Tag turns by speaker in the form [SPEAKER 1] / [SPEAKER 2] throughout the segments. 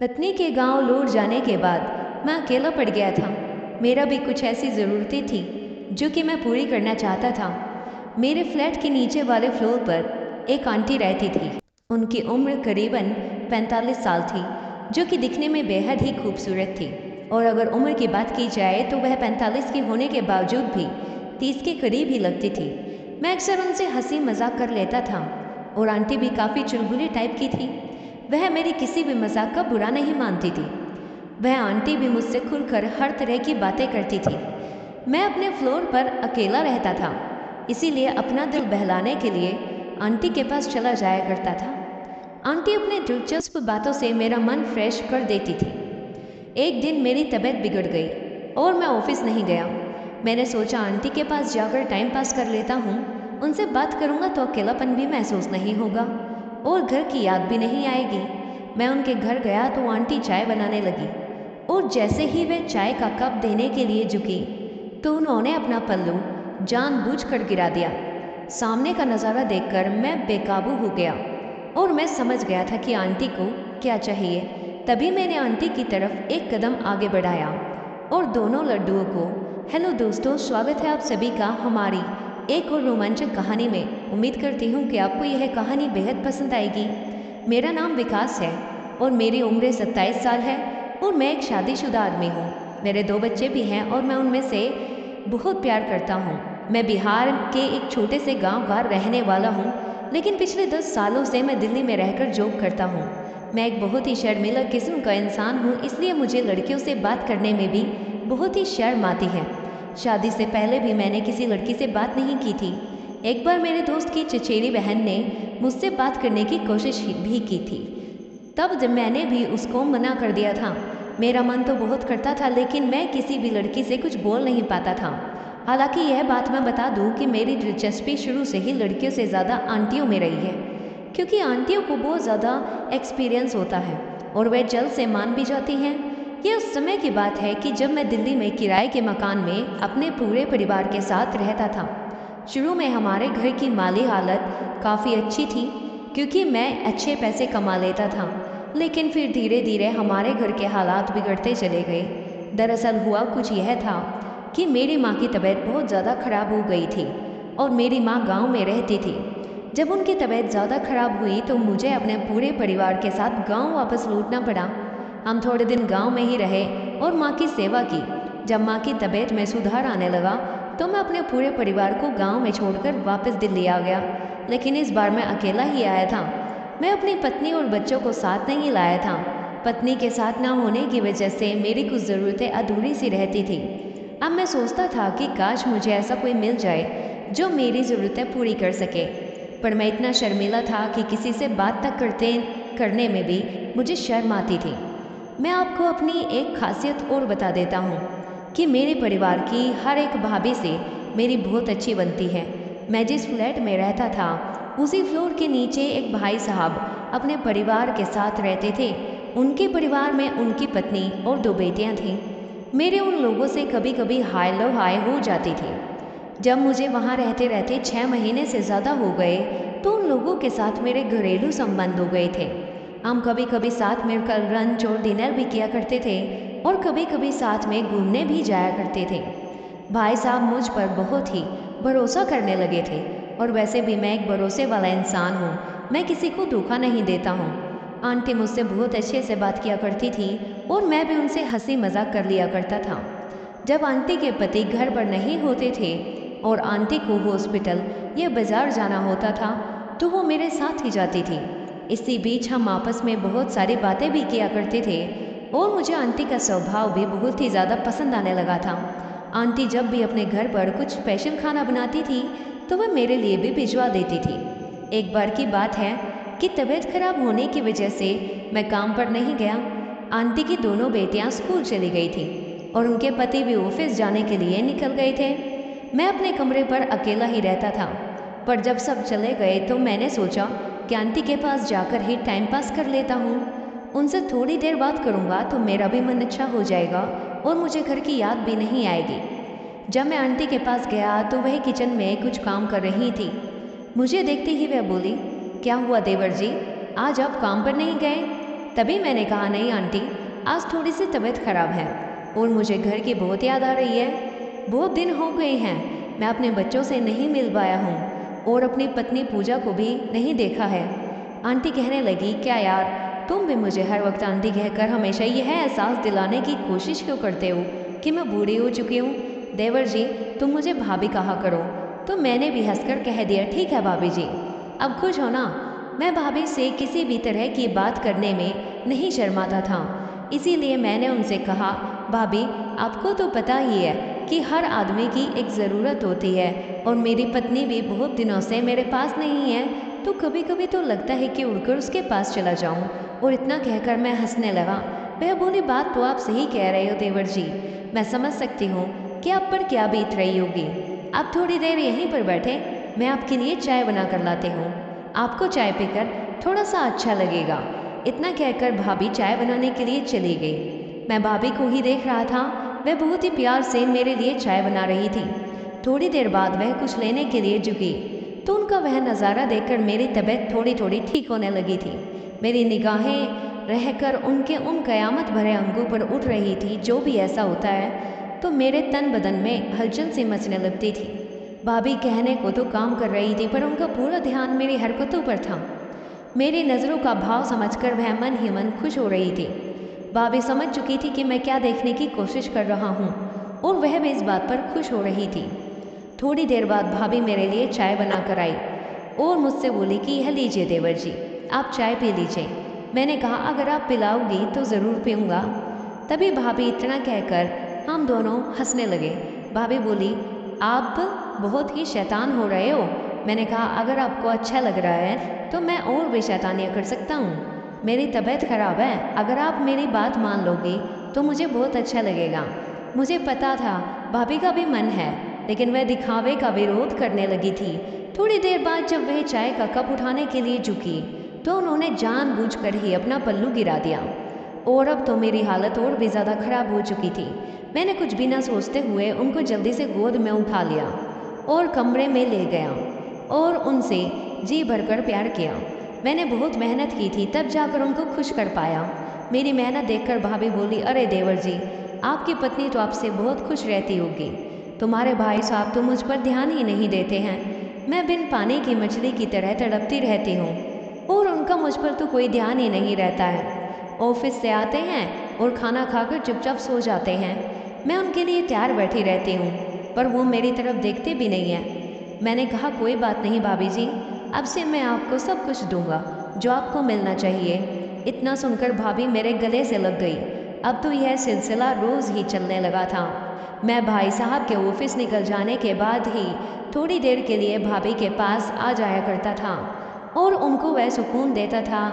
[SPEAKER 1] पत्नी के गांव लौट जाने के बाद मैं अकेला पड़ गया था। मेरा भी कुछ ऐसी ज़रूरतें थी जो कि मैं पूरी करना चाहता था। मेरे फ्लैट के नीचे वाले फ्लोर पर एक आंटी रहती थी। उनकी उम्र करीबन 45 साल थी, जो कि दिखने में बेहद ही खूबसूरत थी। और अगर उम्र की बात की जाए तो वह 45 की होने के बावजूद भी 30 के करीब ही लगती थी। मैं अक्सर उनसे हंसी मजाक कर लेता था और आंटी भी काफ़ी चुलबुली टाइप की थी। वह मेरी किसी भी मजाक का बुरा नहीं मानती थी। वह आंटी भी मुझसे खुलकर हर तरह की बातें करती थी। मैं अपने फ्लोर पर अकेला रहता था, इसीलिए अपना दिल बहलाने के लिए आंटी के पास चला जाया करता था। आंटी अपने दिलचस्प बातों से मेरा मन फ्रेश कर देती थी। एक दिन मेरी तबीयत बिगड़ गई और मैं ऑफिस नहीं गया। मैंने सोचा आंटी के पास जाकर टाइम पास कर लेता हूँ। उनसे बात करूँगा तो अकेलापन भी महसूस नहीं होगा और घर की याद भी नहीं आएगी। मैं उनके घर गया तो आंटी चाय बनाने लगी और जैसे ही वे चाय का कप देने के लिए झुकी तो उन्होंने अपना पल्लू जानबूझकर गिरा दिया। सामने का नज़ारा देखकर मैं बेकाबू हो गया और मैं समझ गया था कि आंटी को क्या चाहिए। तभी मैंने आंटी की तरफ एक कदम आगे बढ़ाया और दोनों लड्डुओं को, हेलो दोस्तों, स्वागत है आप सभी का हमारी एक और रोमांचक कहानी में। उम्मीद करती हूँ कि आपको यह कहानी बेहद पसंद आएगी। मेरा नाम विकास है और मेरी उम्र 27 साल है और मैं एक शादीशुदा आदमी हूँ। मेरे 2 बच्चे भी हैं और मैं उनमें से बहुत प्यार करता हूँ। मैं बिहार के एक छोटे से गांव का रहने वाला हूँ, लेकिन पिछले 10 सालों से मैं दिल्ली में रहकर जॉब करता हूँ। मैं एक बहुत ही शर्मीला किस्म का इंसान हूँ, इसलिए मुझे लड़कियों से बात करने में भी बहुत ही शर्म आती है। शादी से पहले भी मैंने किसी लड़की से बात नहीं की थी। एक बार मेरे दोस्त की चचेरी बहन ने मुझसे बात करने की कोशिश भी की थी, तब जब मैंने भी उसको मना कर दिया था। मेरा मन तो बहुत करता था, लेकिन मैं किसी भी लड़की से कुछ बोल नहीं पाता था। हालांकि यह बात मैं बता दूं कि मेरी दिलचस्पी शुरू से ही लड़कियों से ज़्यादा आंटियों में रही है, क्योंकि आंटियों को बहुत ज़्यादा एक्सपीरियंस होता है और वे जल्द से मान भी जाती हैं। यह उस समय की बात है कि जब मैं दिल्ली में किराए के मकान में अपने पूरे परिवार के साथ रहता था। शुरू में हमारे घर की माली हालत काफ़ी अच्छी थी, क्योंकि मैं अच्छे पैसे कमा लेता था। लेकिन फिर धीरे धीरे हमारे घर के हालात बिगड़ते चले गए। दरअसल हुआ कुछ यह था कि मेरी माँ की तबीयत बहुत ज़्यादा खराब हो गई थी और मेरी माँ गांव में रहती थी। जब उनकी तबीयत ज़्यादा खराब हुई तो मुझे अपने पूरे परिवार के साथ गांव वापस लौटना पड़ा। हम थोड़े दिन गांव में ही रहे और माँ की सेवा की। जब माँ की तबीयत में सुधार आने लगा तो मैं अपने पूरे परिवार को गांव में छोड़कर वापस दिल्ली आ गया। लेकिन इस बार मैं अकेला ही आया था। मैं अपनी पत्नी और बच्चों को साथ नहीं लाया था। पत्नी के साथ ना होने की वजह से मेरी कुछ ज़रूरतें अधूरी सी रहती थी। अब मैं सोचता था कि काश मुझे ऐसा कोई मिल जाए जो मेरी ज़रूरतें पूरी कर सके, पर मैं इतना शर्मीला था कि किसी से बात तक करने में भी मुझे शर्म आती थी। मैं आपको अपनी एक खासियत और बता देता हूँ कि मेरे परिवार की हर एक भाभी से मेरी बहुत अच्छी बनती है। मैं जिस फ्लैट में रहता था उसी फ्लोर के नीचे एक भाई साहब अपने परिवार के साथ रहते थे। उनके परिवार में उनकी पत्नी और 2 बेटियां थीं। मेरे उन लोगों से कभी कभी हाय लो हाय हो जाती थी। जब मुझे वहाँ रहते रहते 6 महीने से ज़्यादा हो गए तो उन लोगों के साथ मेरे घरेलू संबंध हो गए थे। हम कभी कभी साथ मिलकर लंच और डिनर भी किया करते थे और कभी कभी साथ में घूमने भी जाया करते थे। भाई साहब मुझ पर बहुत ही भरोसा करने लगे थे और वैसे भी मैं एक भरोसे वाला इंसान हूँ। मैं किसी को धोखा नहीं देता हूँ। आंटी मुझसे बहुत अच्छे से बात किया करती थी और मैं भी उनसे हंसी मजाक कर लिया करता था। जब आंटी के पति घर पर नहीं होते थे और आंटी को हॉस्पिटल या बाजार जाना होता था तो वो मेरे साथ ही जाती थी। इसी बीच हम आपस में बहुत सारी बातें भी किया करते थे और मुझे आंटी का स्वभाव भी बहुत ही ज़्यादा पसंद आने लगा था। आंटी जब भी अपने घर पर कुछ स्पेशल खाना बनाती थी तो वह मेरे लिए भी भिजवा देती थी। एक बार की बात है कि तबीयत खराब होने की वजह से मैं काम पर नहीं गया। आंटी की दोनों बेटियां स्कूल चली गई थी और उनके पति भी ऑफिस जाने के लिए निकल गए थे। मैं अपने कमरे पर अकेला ही रहता था, पर जब सब चले गए तो मैंने सोचा कि आंटी के पास जाकर ही टाइम पास कर लेता हूँ। उनसे थोड़ी देर बात करूँगा तो मेरा भी मन अच्छा हो जाएगा और मुझे घर की याद भी नहीं आएगी। जब मैं आंटी के पास गया तो वह किचन में कुछ काम कर रही थी। मुझे देखते ही वह बोली, क्या हुआ देवर जी, आज आप काम पर नहीं गए? तभी मैंने कहा, नहीं आंटी, आज थोड़ी सी तबीयत खराब है और मुझे घर की बहुत याद आ रही है। बहुत दिन हो गए हैं मैं अपने बच्चों से नहीं मिल पाया हूँ और अपनी पत्नी पूजा को भी नहीं देखा है। आंटी कहने लगी, क्या यार, तुम भी मुझे हर वक्त आंटी कहकर हमेशा यह एहसास दिलाने की कोशिश क्यों करते हो कि मैं बूढ़ी हो चुकी हूँ। देवर जी, तुम मुझे भाभी कहा करो। तो मैंने भी हंसकर कह दिया, ठीक है भाभी जी। अब खुश हो ना। मैं भाभी से किसी भी तरह की बात करने में नहीं शर्माता था, इसीलिए मैंने उनसे कहा, भाभी आपको तो पता ही है कि हर आदमी की एक ज़रूरत होती है और मेरी पत्नी भी बहुत दिनों से मेरे पास नहीं है, तो कभी कभी तो लगता है कि उड़कर उसके पास चला जाऊं। और इतना कहकर मैं हंसने लगा। वह बोली, बात तो आप सही कह रहे हो देवर जी, मैं समझ सकती हूँ कि आप पर क्या बीत रही होगी। आप थोड़ी देर यहीं पर बैठे, मैं आपके लिए चाय बना कर लाती हूँ, आपको चाय पीकर थोड़ा सा अच्छा लगेगा। इतना कहकर भाभी चाय बनाने के लिए चली गई। मैं भाभी को ही देख रहा था, वह बहुत ही प्यार से मेरे लिए चाय बना रही थी। थोड़ी देर बाद वह कुछ लेने के लिए झुकी तो उनका वह नज़ारा देखकर मेरी तबीयत थोड़ी थोड़ी ठीक होने लगी थी। मेरी निगाहें रहकर उनके उन कयामत भरे अंगों पर उठ रही थी। जो भी ऐसा होता है तो मेरे तन बदन में हलचल सी मचने लगती थी। भाभी कहने को तो काम कर रही थी, पर उनका पूरा ध्यान मेरी हरकतों पर था। मेरी नज़रों का भाव समझकर वह मन ही मन खुश हो रही थी। भाभी समझ चुकी थी कि मैं क्या देखने की कोशिश कर रहा हूँ और वह भी इस बात पर खुश हो रही थी। थोड़ी देर बाद भाभी मेरे लिए चाय बना कर आई और मुझसे बोली कि यह लीजिए देवर जी, आप चाय पी लीजिए। मैंने कहा, अगर आप पिलाओगी तो ज़रूर पीऊँगा। तभी भाभी इतना कहकर हम दोनों हंसने लगे। भाभी बोली, आप बहुत ही शैतान हो रहे हो। मैंने कहा, अगर आपको अच्छा लग रहा है तो मैं और भी शैतानियाँ कर सकता हूँ। मेरी तबीयत खराब है, अगर आप मेरी बात मान लोगी तो मुझे बहुत अच्छा लगेगा। मुझे पता था भाभी का भी मन है, लेकिन वह दिखावे का विरोध करने लगी थी। थोड़ी देर बाद जब वह चाय का कप उठाने के लिए झुकी तो उन्होंने जानबूझकर ही अपना पल्लू गिरा दिया और अब तो मेरी हालत और भी ज़्यादा खराब हो चुकी थी। मैंने कुछ भी न सोचते हुए उनको जल्दी से गोद में उठा लिया और कमरे में ले गया और उनसे जी भरकर प्यार किया। मैंने बहुत मेहनत की थी, तब जाकर उनको खुश कर पाया। मेरी मेहनत देखकर भाभी बोली, अरे देवर जी, आपकी पत्नी तो आपसे बहुत खुश रहती होगी। तुम्हारे भाई साहब तो मुझ पर ध्यान ही नहीं देते हैं। मैं बिन पानी की मछली की तरह तड़पती रहती हूँ और उनका मुझ पर तो कोई ध्यान ही नहीं रहता है। ऑफिस से आते हैं और खाना खाकर चुपचाप सो जाते हैं। मैं उनके लिए तैयार बैठी रहती हूँ, पर वो मेरी तरफ देखते भी नहीं हैं। मैंने कहा, कोई बात नहीं भाभी जी, अब से मैं आपको सब कुछ दूंगा जो आपको मिलना चाहिए। इतना सुनकर भाभी मेरे गले से लग गई। अब तो यह सिलसिला रोज़ ही चलने लगा था। मैं भाई साहब के ऑफिस निकल जाने के बाद ही थोड़ी देर के लिए भाभी के पास आ जाया करता था और उनको वह सुकून देता था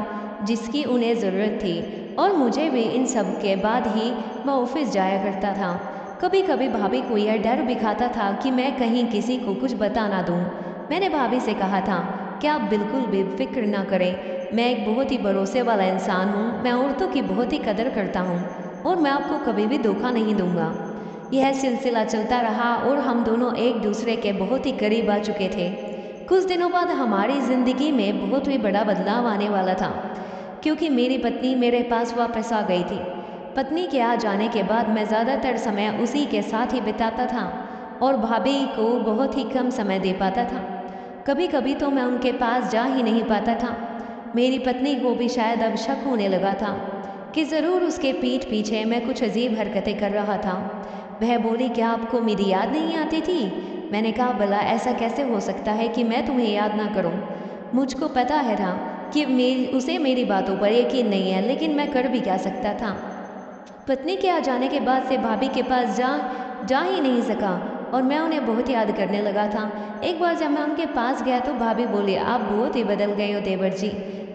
[SPEAKER 1] जिसकी उन्हें ज़रूरत थी। और मुझे भी इन सब के बाद ही मैं ऑफिस जाया करता था। कभी कभी भाभी को यह डर भी खाता था कि मैं कहीं किसी को कुछ बता ना दूँ। मैंने भाभी से कहा था कि आप बिल्कुल भी फिक्र ना करें, मैं एक बहुत ही भरोसे वाला इंसान हूँ। मैं औरतों की बहुत ही कदर करता हूँ और मैं आपको कभी भी धोखा नहीं दूंगा। यह सिलसिला चलता रहा और हम दोनों एक दूसरे के बहुत ही करीब आ चुके थे। कुछ दिनों बाद हमारी ज़िंदगी में बहुत ही बड़ा बदलाव आने वाला था, क्योंकि मेरी पत्नी मेरे पास वापस आ गई थी। पत्नी के आ जाने के बाद मैं ज़्यादातर समय उसी के साथ ही बिताता था और भाभी को बहुत ही कम समय दे पाता था। कभी कभी तो मैं उनके पास जा ही नहीं पाता था। मेरी पत्नी को भी शायद अब शक होने लगा था कि ज़रूर उसके पीठ पीछे मैं कुछ अजीब हरकतें कर रहा था। वह बोली, क्या आपको मेरी याद नहीं आती थी? मैंने कहा, भला ऐसा कैसे हो सकता है कि मैं तुम्हें याद ना करूं? मुझको पता है था कि उसे मेरी बातों पर यकीन नहीं है, लेकिन मैं कर भी क्या सकता था। पत्नी के आ जाने के बाद से भाभी के पास जा ही नहीं सका और मैं उन्हें बहुत याद करने लगा था। एक बार जब मैं उनके पास गया तो भाभी बोली, आप बहुत ही बदल गए हो देवर जी।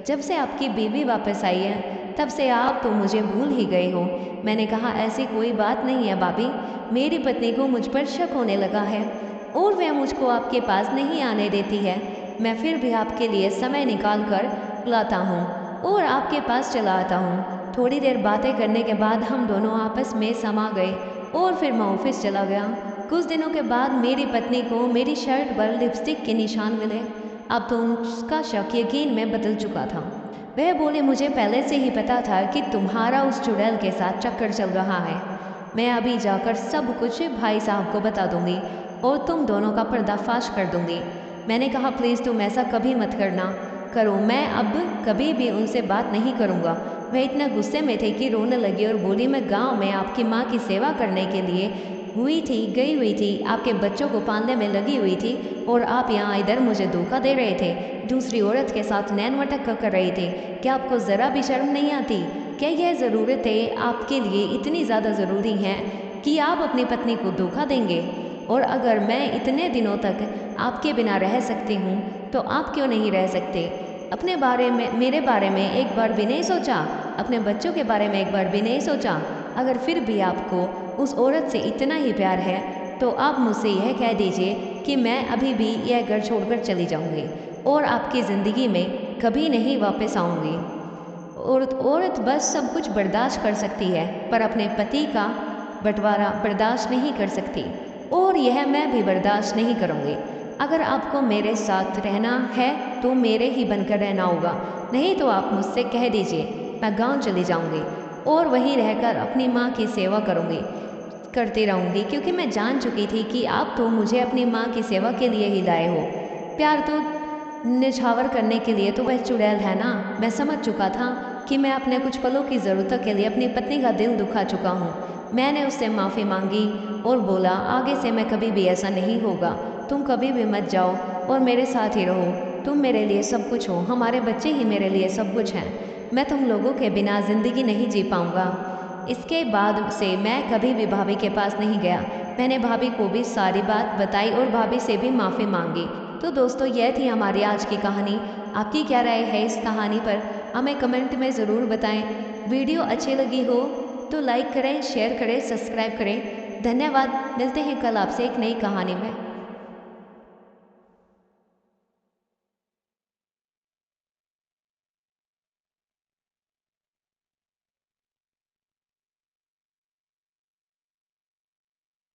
[SPEAKER 1] जब से आपकी बीवी वापस आई है तब से आप तो मुझे भूल ही गए हो। मैंने कहा, ऐसी कोई बात नहीं है भाभी, मेरी पत्नी को मुझ पर शक होने लगा है और वह मुझको आपके पास नहीं आने देती है। मैं फिर भी आपके लिए समय निकाल कर बुलाता हूँ और आपके पास चला आता हूँ। थोड़ी देर बातें करने के बाद हम दोनों आपस में समा गए और फिर मैं ऑफिस चला गया। कुछ दिनों के बाद मेरी पत्नी को मेरी शर्ट पर लिपस्टिक के निशान मिले। अब तो उसका शक यकीन में बदल चुका था। वह बोले, मुझे पहले से ही पता था कि तुम्हारा उस चुड़ैल के साथ चक्कर चल रहा है। मैं अभी जाकर सब कुछ भाई साहब को बता दूंगी और तुम दोनों का पर्दाफाश कर दूंगी। मैंने कहा, प्लीज़ तुम ऐसा कभी मत करो, मैं अब कभी भी उनसे बात नहीं करूँगा। वह इतना गुस्से में थे कि रोने लगी और बोली, मैं गांव में आपकी माँ की सेवा करने के लिए गई हुई थी, आपके बच्चों को पालने में लगी हुई थी और आप यहाँ इधर मुझे धोखा दे रहे थे, दूसरी औरत के साथ नैन मटक कर रहे थे। क्या आपको ज़रा भी शर्म नहीं आती? क्या यह ज़रूरतें आपके लिए इतनी ज़्यादा ज़रूरी हैं कि आप अपनी पत्नी को धोखा देंगे? और अगर मैं इतने दिनों तक आपके बिना रह सकती हूँ तो आप क्यों नहीं रह सकते? अपने बारे में, मेरे बारे में एक बार भी नहीं सोचा? अपने बच्चों के बारे में एक बार भी नहीं सोचा? अगर फिर भी आपको उस औरत से इतना ही प्यार है तो आप मुझसे यह कह दीजिए कि मैं अभी भी यह घर छोड़कर चली जाऊंगी और आपकी ज़िंदगी में कभी नहीं वापस आऊंगी। औरत बस सब कुछ बर्दाश्त कर सकती है पर अपने पति का बंटवारा बर्दाश्त नहीं कर सकती, और यह मैं भी बर्दाश्त नहीं करूंगी। अगर आपको मेरे साथ रहना है तो मेरे ही बनकर रहना होगा, नहीं तो आप मुझसे कह दीजिए मैं गांव चली जाऊंगी और वहीं रहकर अपनी माँ की सेवा करती रहूंगी, क्योंकि मैं जान चुकी थी कि आप तो मुझे अपनी माँ की सेवा के लिए ही लाए हो। प्यार तो निछावर करने के लिए तो वह चुड़ैल है ना। मैं समझ चुका था कि मैं अपने कुछ पलों की ज़रूरतों के लिए अपनी पत्नी का दिल दुखा चुका हूँ। मैंने उससे माफ़ी मांगी और बोला, आगे से मैं कभी भी ऐसा नहीं होगा। तुम कभी भी मत जाओ और मेरे साथ ही रहो। तुम मेरे लिए सब कुछ हो, हमारे बच्चे ही मेरे लिए सब कुछ हैं। मैं तुम लोगों के बिना ज़िंदगी नहीं जी पाऊँगा। इसके बाद से मैं कभी भी भाभी के पास नहीं गया। मैंने भाभी को भी सारी बात बताई और भाभी से भी माफ़ी मांगी। तो दोस्तों, यह थी हमारी आज की कहानी। आपकी क्या राय है इस कहानी पर? हमें कमेंट में ज़रूर बताएं। वीडियो अच्छी लगी हो तो लाइक करें, शेयर करें, सब्सक्राइब करें। धन्यवाद। मिलते हैं कल आपसे एक नई कहानी में।